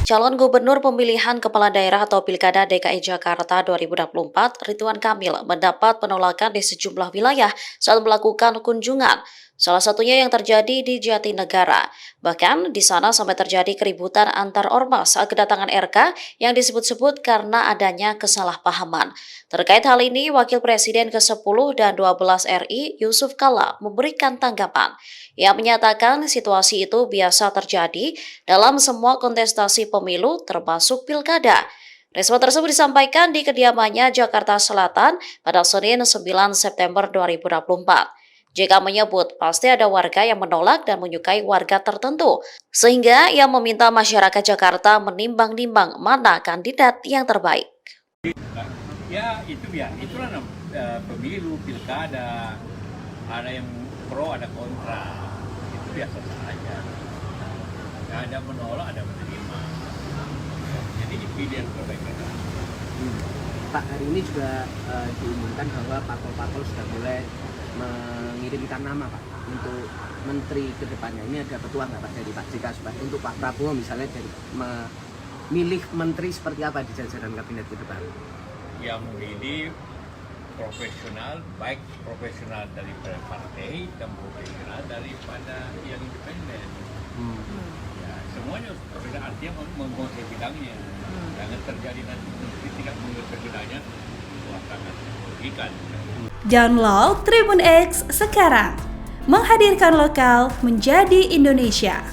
Calon Gubernur Pemilihan Kepala Daerah atau Pilkada DKI Jakarta 2024, Ridwan Kamil, mendapat penolakan di sejumlah wilayah saat melakukan kunjungan. Salah satunya yang terjadi di Jatinegara. Bahkan di sana sampai terjadi keributan antar ormas saat kedatangan RK yang disebut-sebut karena adanya kesalahpahaman. Terkait hal ini, Wakil Presiden ke-10 dan 12 RI, Yusuf Kala, memberikan tanggapan. Ia menyatakan situasi itu biasa terjadi dalam semua kontestasi pemilu termasuk pilkada. Respon tersebut disampaikan di kediamannya Jakarta Selatan pada Senin 9 September 2024. JK menyebut pasti ada warga yang menolak dan menyukai warga tertentu, sehingga ia meminta masyarakat Jakarta menimbang-nimbang mana kandidat yang terbaik. Ya itu ya, itulah pemilu, pilkada, ada yang pro, ada kontra, itu biasa saja. Ada menolak, ada menerima. Jadi pilihan terbaik. Pak, hari ini juga diumumkan bahwa parpol-parpol sudah mulai mengirimkan nama Pak untuk menteri ke depannya. Ini ada petuah nggak Pak dari Pak JK supaya untuk Pak Prabowo misalnya dari memilih menteri seperti apa di jajaran kabinet ke depan? Yang memilih profesional, baik profesional daripada partai dan profesional daripada yang independen. Ya, semuanya profesional, artinya menguasai bidangnya. Jangan terjadi nanti tidak menguasai bidangnya, akan merugikan. Download Tribun X sekarang, menghadirkan lokal menjadi Indonesia.